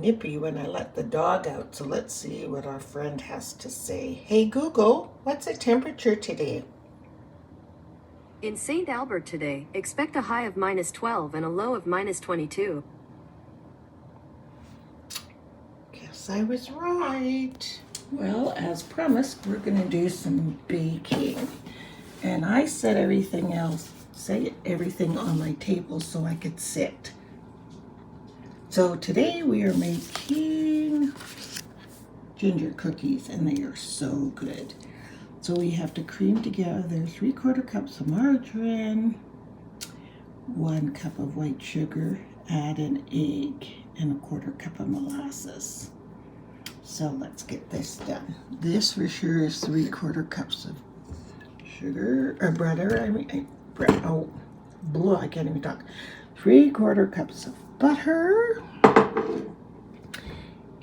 nippy when I let the dog out, so let's see what our friend has to say. Hey Google, what's the temperature today? In St. Albert today, expect a high of -12 and a low of -22. Guess I was right. Well, as promised, we're going to do some baking. And I set everything on my table so I could sit. So today we are making ginger cookies, and they are so good. So we have to cream together 3/4 cups of margarine, 1 cup of white sugar, add an egg, and 1/4 cup of molasses. So let's get this done. This for sure is 3/4 cups of sugar, or butter, I can't even talk. 3/4 cups of butter,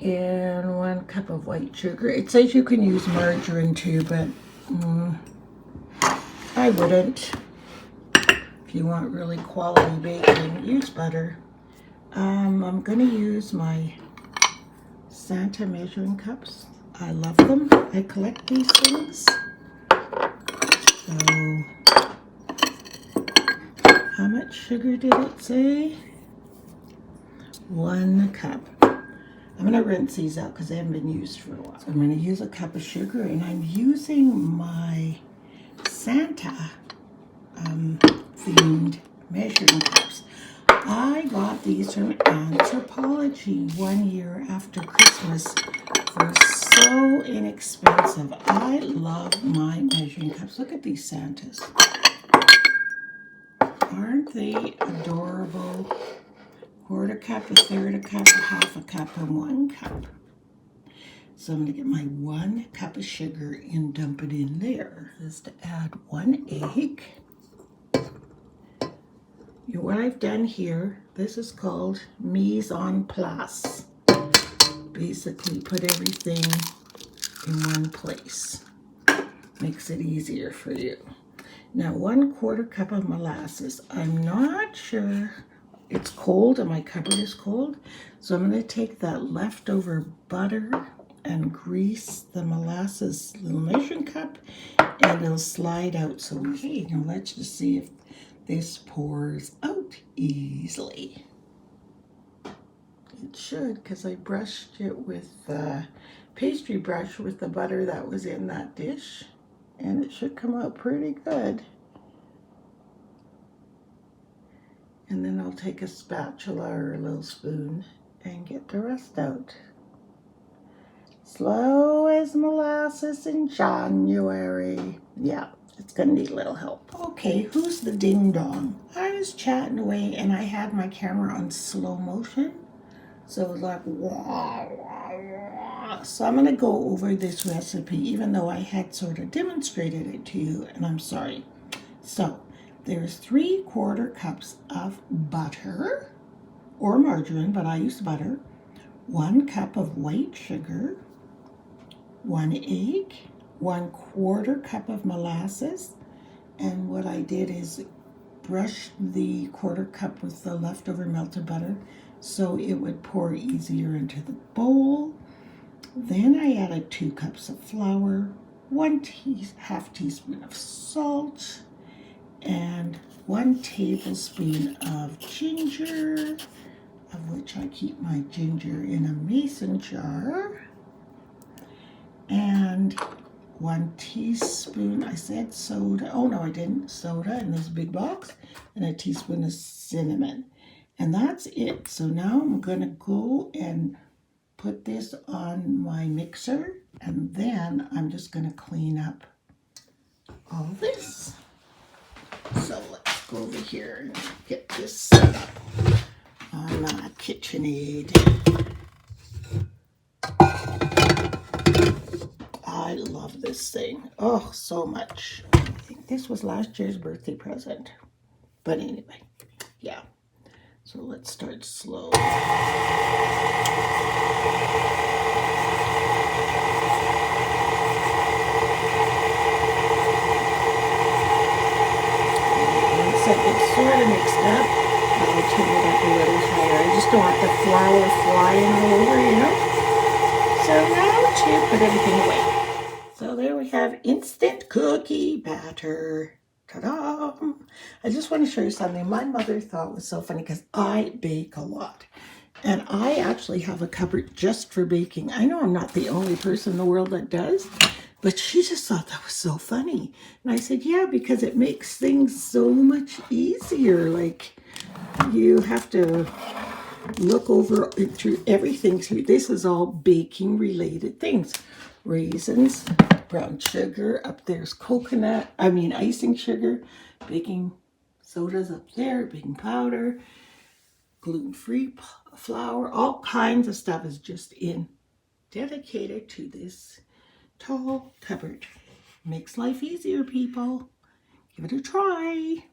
and 1 cup of white sugar. It says you can use margarine too, but I wouldn't. If you want really quality baking, use butter. I'm going to use my Santa measuring cups. I love them. I collect these things. So, how much sugar did it say? 1 cup. I'm going to rinse these out because they haven't been used for a while. So I'm going to use a cup of sugar, and I'm using my Santa themed measuring cups. I got these from Anthropology 1 year after Christmas. They're so inexpensive. I love my measuring cups. Look at these Santas. Aren't they adorable? 1/4 cup, 1/3 cup, 1/2 cup, and 1 cup. So I'm going to get my 1 cup of sugar and dump it in there. This is to add 1 egg. What I've done here, this is called mise en place. Basically put everything in one place. Makes it easier for you. Now 1/4 cup of molasses. I'm not sure, it's cold and my cupboard is cold, so I'm going to take that leftover butter and grease the molasses little measuring cup, and it'll slide out so easy. And let's just see if this pours out easily. It should, because I brushed it with a pastry brush with the butter that was in that dish, and it should come out pretty good. And then I'll take a spatula or a little spoon and get the rest out. Slow as molasses in January. Yeah, it's gonna need a little help. Okay, who's the ding dong? I was chatting away and I had my camera on slow motion. So it was like, wah, wah, wah. So I'm gonna go over this recipe, even though I had sort of demonstrated it to you, and I'm sorry. So there's 3/4 cups of butter, or margarine, but I use butter, 1 cup of white sugar, 1 egg, 1/4 cup of molasses, and what I did is brush the 1/4 cup with the leftover melted butter so it would pour easier into the bowl. Then I added 2 cups of flour, 1/2 teaspoon of salt, and 1 tablespoon of ginger, of which I keep my ginger in a mason jar, and 1 teaspoon, I said soda, oh no I didn't, soda in this big box, and a teaspoon of cinnamon. And that's it. So now I'm going to go and put this on my mixer, and then I'm just going to clean up all this. So let's go over here and get this set up on KitchenAid. I love this thing. Oh, so much. I think this was last year's birthday present. But anyway, yeah. So let's start slow. Once it gets sort of mixed up, I'll turn it up a little higher. I just just don't want the flour flying all over, you know. So now to put everything away. So there we have instant cookie batter. Ta-da! I just want to show you something my mother thought was so funny because I bake a lot. And I actually have a cupboard just for baking. I know I'm not the only person in the world that does, but she just thought that was so funny. And I said, yeah, because it makes things so much easier. Like, you have to look over it through everything. This is all baking related things. Raisins, brown sugar, up there's icing sugar, baking sodas up there, baking powder, gluten-free flour, all kinds of stuff is just dedicated to this tall cupboard. Makes life easier, people. Give it a try.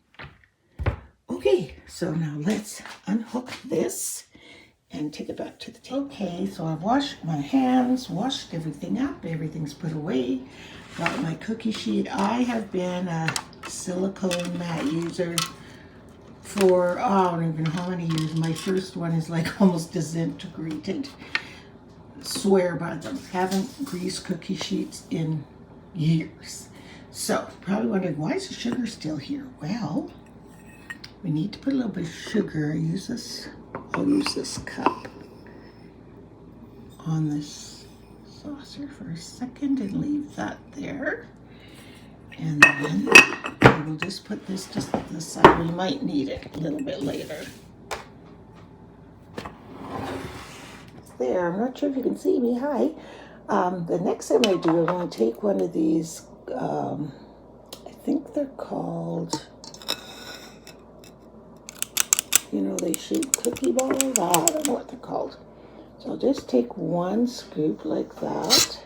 Okay, so now let's unhook this and take it back to the table. Okay, so I've washed my hands, washed everything up, everything's put away. Got my cookie sheet. I have been a silicone mat user for, I don't even know how many years. My first one is like almost disintegrated. Swear by them. Haven't greased cookie sheets in years. So, probably wondering, why is the sugar still here? Well, we need to put a little bit of sugar. I'll use this cup on this saucer for a second and leave that there. And then we'll just put this just to the side. We might need it a little bit later. There, I'm not sure if you can see me. Hi. The next thing I do, I'm going to take one of these, I think they're called, they shape cookie balls. I don't know what they're called. So I'll just take one scoop like that,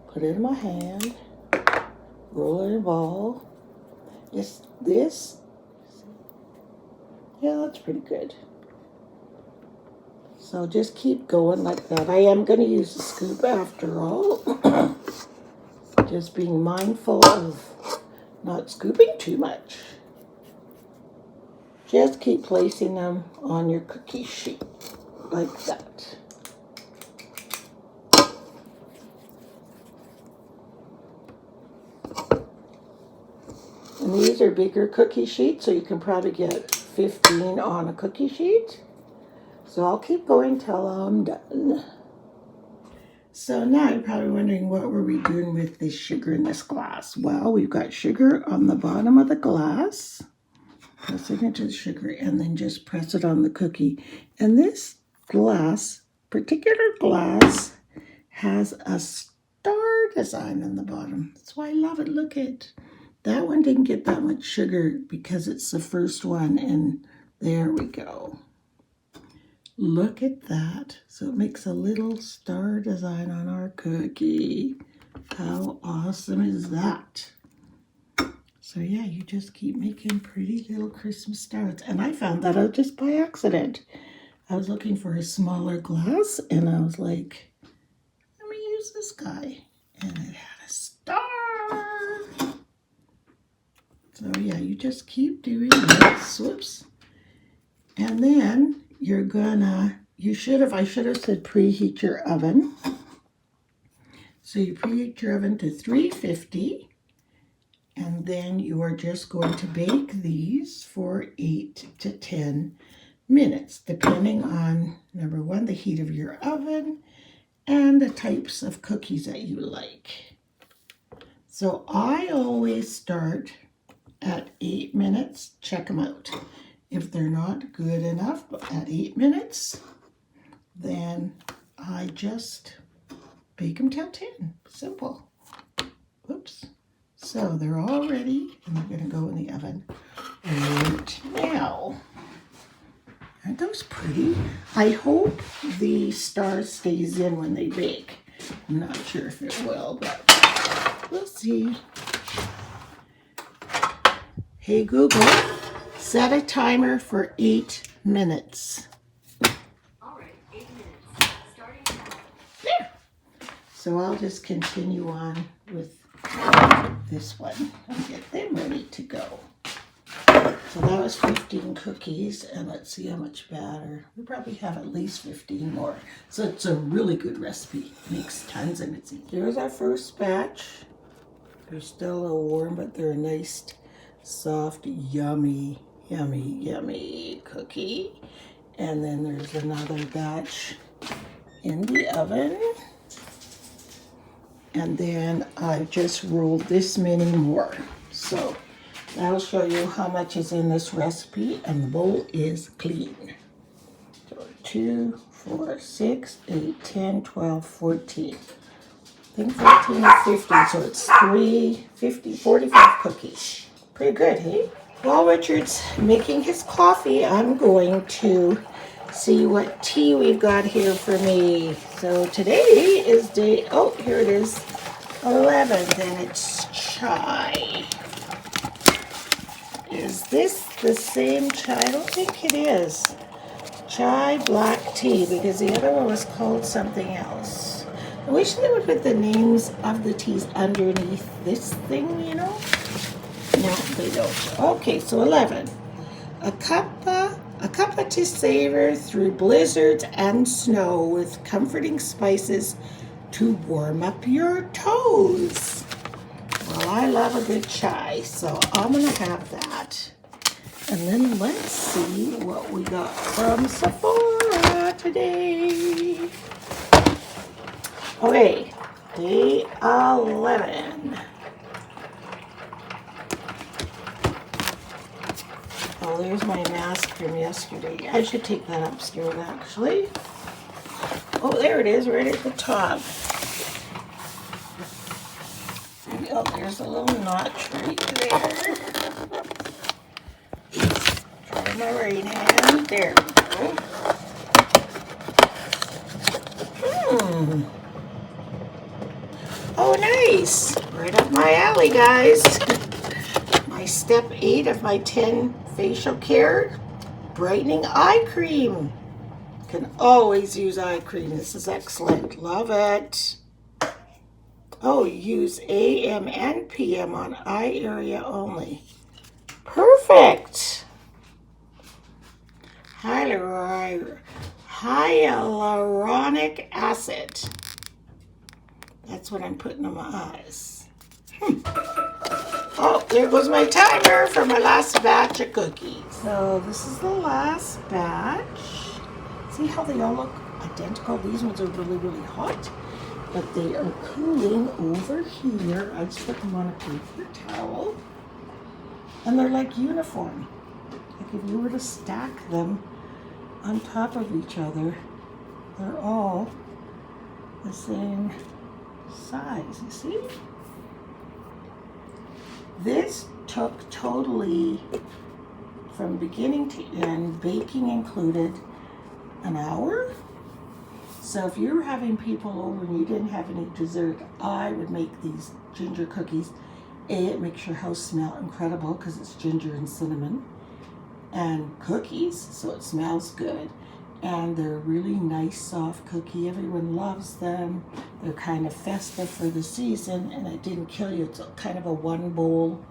put it in my hand, roll it in a ball. Yeah, that's pretty good. So just keep going like that. I am going to use a scoop after all. Just being mindful of not scooping too much. Just keep placing them on your cookie sheet like that. And these are bigger cookie sheets, so you can probably get 15 on a cookie sheet. So I'll keep going till I'm done. So now you're probably wondering, what were we doing with this sugar in this glass? Well, we've got sugar on the bottom of the glass. Press it into the sugar and then just press it on the cookie. And this particular glass, has a star design on the bottom. That's why I love it. Look at that one. Didn't get that much sugar because it's the first one. And there we go. Look at that. So it makes a little star design on our cookie. How awesome is that? So yeah, you just keep making pretty little Christmas stars. And I found that out just by accident. I was looking for a smaller glass and I was like, let me use this guy. And it had a star. So yeah, you just keep doing this. Whoops. And then I should have said preheat your oven. So you preheat your oven to 350. And then you are just going to bake these for 8 to 10 minutes, depending on, number one, the heat of your oven and the types of cookies that you like. So I always start at 8 minutes. Check them out. If they're not good enough at 8 minutes, then I just bake them till 10. Simple. Oops. So they're all ready, and they're going to go in the oven right now. Aren't those pretty? I hope the star stays in when they bake. I'm not sure if it will, but we'll see. Hey Google, set a timer for 8 minutes. All right, 8 minutes. Starting now. There. So I'll just continue on with this one and get them ready to go. So that was 15 cookies, and let's see how much batter. We probably have at least 15 more. So it's a really good recipe. Makes tons, and it's easy. Here's our first batch. They're still a little warm, but they're a nice, soft, yummy, yummy, yummy cookie. And then there's another batch in the oven. And then I just rolled this many more. So that'll show you how much is in this recipe, and the bowl is clean. So 2, 4, 6, 8, 10, 12, 14. I think 14 or 15, so it's 45 cookies. Pretty good, hey? While Richard's making his coffee, I'm going to see what tea we've got here for me. So today is here it is, 11th, and it's chai. Is this the same chai? I don't think it is. Chai black tea, because the other one was called something else. I wish they would put the names of the teas underneath this thing, you know? No, they don't. Okay, so 11. A cuppa to savor through blizzards and snow with comforting spices to warm up your toes. Well, I love a good chai, so I'm going to have that. And then let's see what we got from Sephora today. Okay, day 11. Oh, there's my mask from yesterday. I should take that upstairs, actually. Oh, there it is, right at the top. Oh, there's a little notch right there. Try my right hand. There we go. Oh, nice. Right up my alley, guys. My step 8 of my 10 facial care brightening eye cream. Can always use eye cream. This is excellent. Love it. Oh, use AM and PM on eye area only. Perfect. Hyaluronic acid. That's what I'm putting on my eyes. Oh, there goes my timer for my last batch of cookies. So this is the last batch. See how they all look identical? These ones are really, really hot, but they are cooling over here. I just put them on a paper towel, and they're like uniform. Like if you were to stack them on top of each other, they're all the same size, you see? This took totally, from beginning to end, baking included, an hour. So if you were having people over and you didn't have any dessert, I would make these ginger cookies. It makes your house smell incredible because it's ginger and cinnamon. And cookies, so it smells good. And they're a really nice soft cookie. Everyone loves them. They're kind of festive for the season, and it didn't kill you. It's kind of a one bowl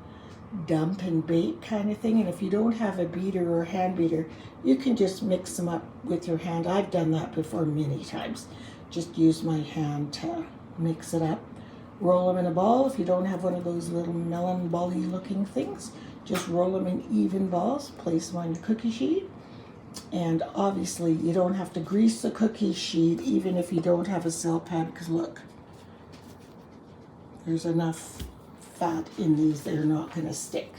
dump and bake kind of thing. And if you don't have a beater or a hand beater, you can just mix them up with your hand. I've done that before many times. Just use my hand to mix it up. Roll them in a ball. If you don't have one of those little melon ball-y looking things, just roll them in even balls. Place them on your cookie sheet. And obviously you don't have to grease the cookie sheet even if you don't have a cell pad, because look, there's enough fat in these, they're not going to stick.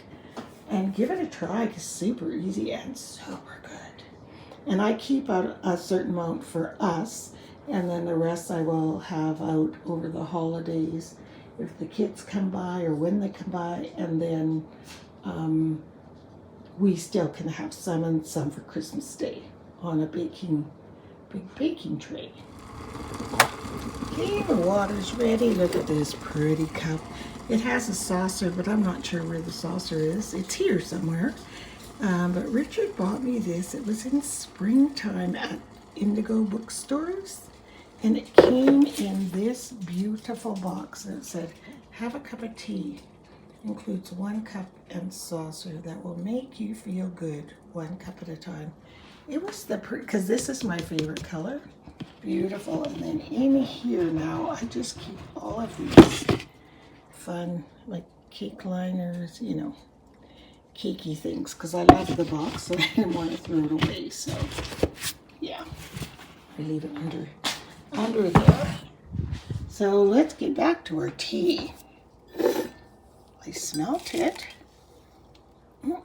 And give it a try, because it's super easy and super good. And I keep out a certain amount for us, and then the rest I will have out over the holidays if the kids come by or when they come by, and then we still can have some and some for Christmas Day on a big baking tray. Okay, the water's ready. Look at this pretty cup. It has a saucer, but I'm not sure where the saucer is. It's here somewhere. But Richard bought me this. It was in springtime at Indigo bookstores. And it came in this beautiful box. And it said, have a cup of tea. Includes 1 cup and saucer that will make you feel good 1 cup at a time. It was because this is my favorite color. Beautiful. And then in here now, I just keep all of these fun, like cake liners, you know, cakey things, because I love the box, so I didn't want to throw it away. So, yeah, I leave it under there. So let's get back to our tea. I smelt it.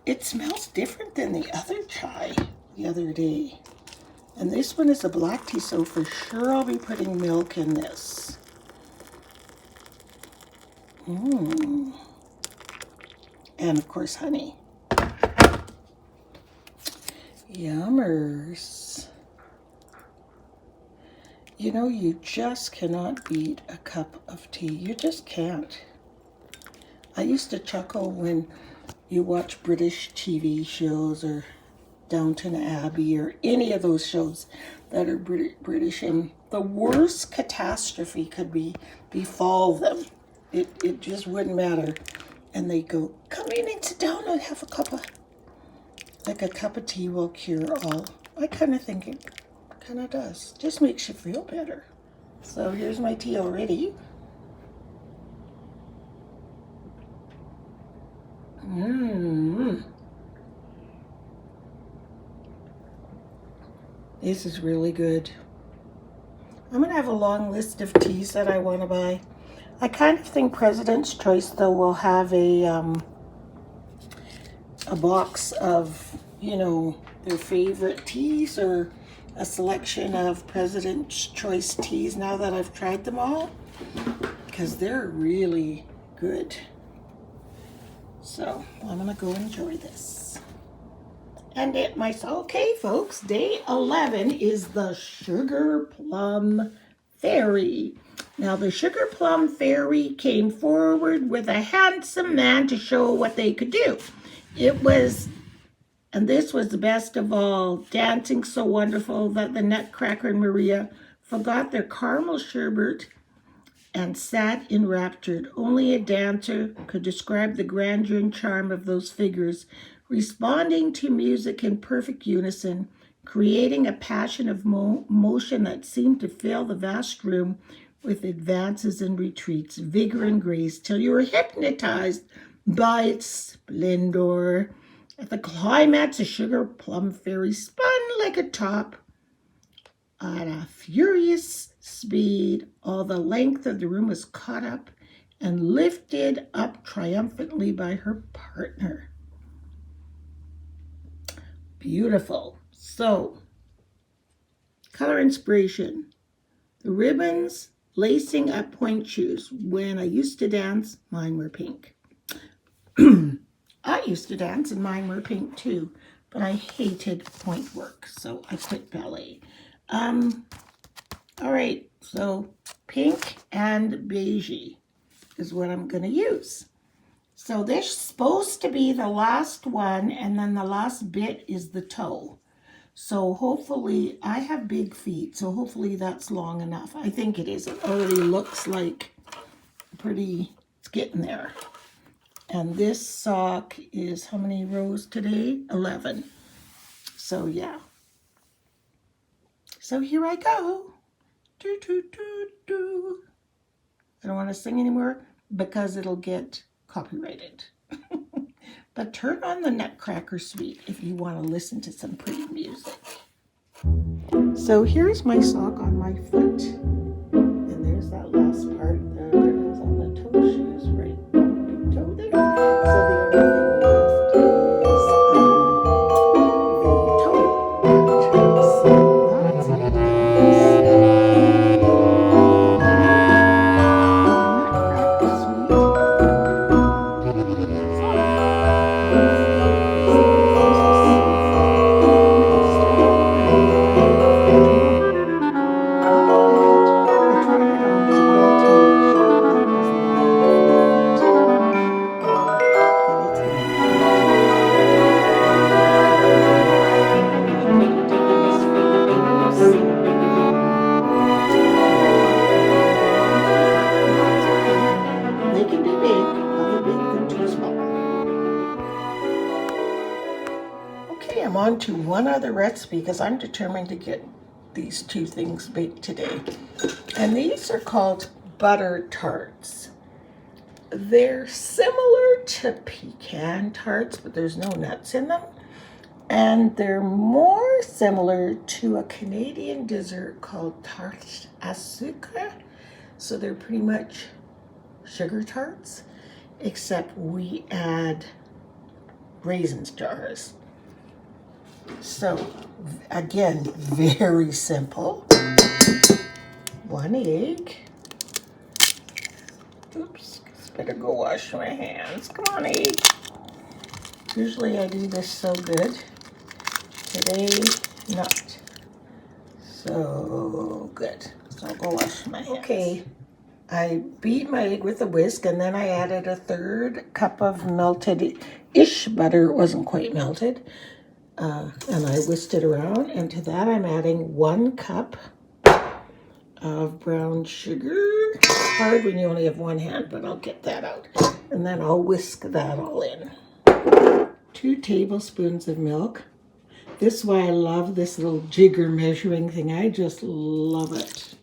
It smells different than the other chai the other day. And this one is a black tea, so for sure I'll be putting milk in this. And of course, honey. Yummers. You know, you just cannot beat a cup of tea. You just can't. I used to chuckle when you watch British TV shows or Downton Abbey or any of those shows that are British, and the worst catastrophe could befall them. It just wouldn't matter. And they go, come in and sit down and have a cup of tea will cure all. I kind of think it kind of does. Just makes you feel better. So here's my tea already. This is really good. I'm going to have a long list of teas that I want to buy. I kind of think President's Choice, though, will have a box of, you know, their favorite teas, or a selection of President's Choice teas now that I've tried them all, because they're really good. So I'm going to go enjoy this. And okay, folks, day 11 is the Sugar Plum Fairy. Now, the Sugar Plum Fairy came forward with a handsome man to show what they could do. And this was the best of all, dancing so wonderful that the Nutcracker and Maria forgot their caramel sherbet and sat enraptured. Only a dancer could describe the grandeur and charm of those figures, responding to music in perfect unison, creating a passion of motion that seemed to fill the vast room with advances and retreats, vigor and grace, till you were hypnotized by its splendor. At the climax, the Sugar Plum Fairy spun like a top at a furious speed. All the length of the room was caught up and lifted up triumphantly by her partner. Beautiful. So, color inspiration. The ribbons lacing up point shoes. When I used to dance, mine were pink. I used to dance and mine were pink too, but I hated point work, so I quit ballet. All right, so pink and beige is what I'm going to use. So this is supposed to be the last one, and then the last bit is the toe. So hopefully, I have big feet, so hopefully that's long enough. I think it is. It already looks like it's getting there. And this sock is how many rows today? 11. So yeah. So here I go. Do, do, do, do. I don't want to sing anymore because it'll get copyrighted. But turn on the Nutcracker Suite if you want to listen to some pretty music. So here's my sock on my foot. And there's that last part. The ribbons on the toe shoes, right? Big toe there. So the only thing left is the toe. So that's on to one other recipe because I'm determined to get these two things baked today. And these are called butter tarts. They're similar to pecan tarts, but there's no nuts in them. And they're more similar to a Canadian dessert called tarte à sucre. So they're pretty much sugar tarts, except we add raisins to ours. So again, very simple. 1 egg. Oops, better go wash my hands. Come on, egg. Usually I do this so good. Today, not so good. So I'll go wash my hands. Okay, I beat my egg with a whisk, and then I added a 1/3 cup of melted-ish butter. It wasn't quite melted. And I whisked it around. And to that, I'm adding 1 cup of brown sugar. Hard when you only have one hand, but I'll get that out. And then I'll whisk that all in. 2 tablespoons of milk. This is why I love this little jigger measuring thing. I just love it.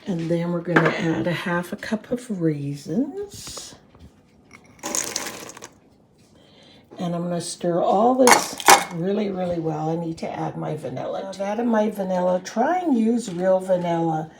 And then we're going to add 1/2 cup of raisins. And I'm going to stir all this really, really well. I need to add my vanilla. I've added my vanilla. Try and use real vanilla.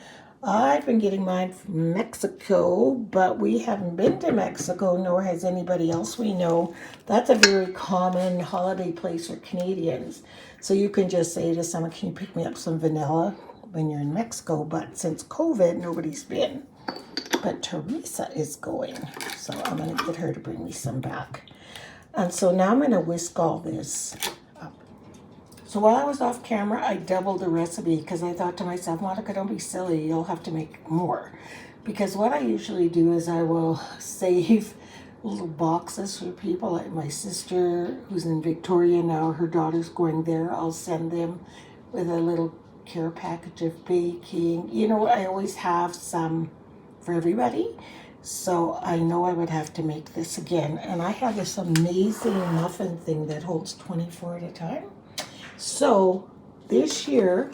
I've been getting mine from Mexico, but we haven't been to Mexico, nor has anybody else we know. That's a very common holiday place for Canadians. So you can just say to someone, can you pick me up some vanilla when you're in Mexico? But since COVID, nobody's been. But Teresa is going, so I'm going to get her to bring me some back. And so now I'm going to whisk all this up. So while I was off camera, I doubled the recipe because I thought to myself, Monica, don't be silly. You'll have to make more. Because what I usually do is I will save little boxes for people. Like my sister, who's in Victoria now, her daughter's going there. I'll send them with a little care package of baking. You know, I always have some for everybody. So I know I would have to make this again. And I have this amazing muffin thing that holds 24 at a time. So this year,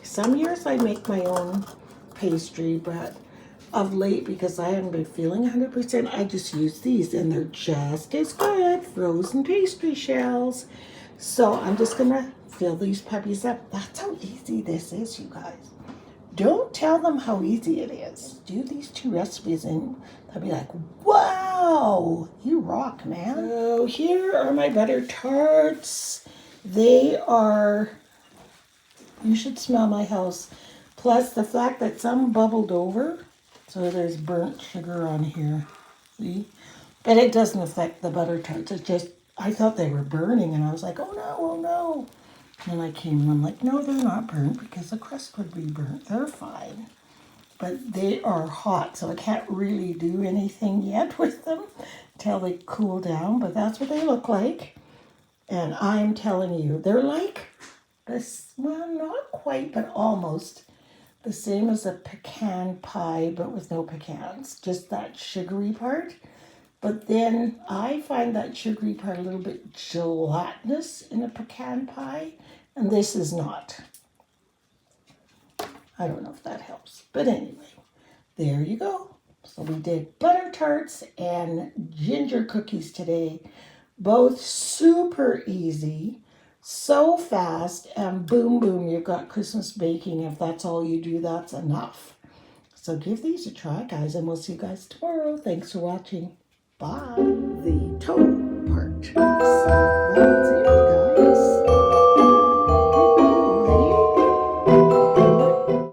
some years I make my own pastry, but of late, because I haven't been feeling 100%, I just use these, and they're just as good, frozen pastry shells. So I'm just gonna fill these puppies up. That's how easy this is, you guys. Don't tell them how easy it is. Do these 2 recipes and they'll be like, wow, you rock, man. So here are my butter tarts. They are, you should smell my house. Plus the fact that some bubbled over, so there's burnt sugar on here, see? But it doesn't affect the butter tarts. It's just, I thought they were burning and I was like, oh no, oh no. And I came and I'm like, no, they're not burnt because the crust would be burnt. They're fine. But they are hot, so I can't really do anything yet with them until they cool down. But that's what they look like. And I'm telling you, they're like this, well, not quite, but almost the same as a pecan pie, but with no pecans. Just that sugary part. But then I find that sugary part a little bit gelatinous in a pecan pie. And this is not. I don't know if that helps. But anyway, there you go. So we did butter tarts and ginger cookies today. Both super easy, so fast, and boom, boom, you've got Christmas baking. If that's all you do, that's enough. So give these a try, guys, and we'll see you guys tomorrow. Thanks for watching. Bye. The toe part. So that's it.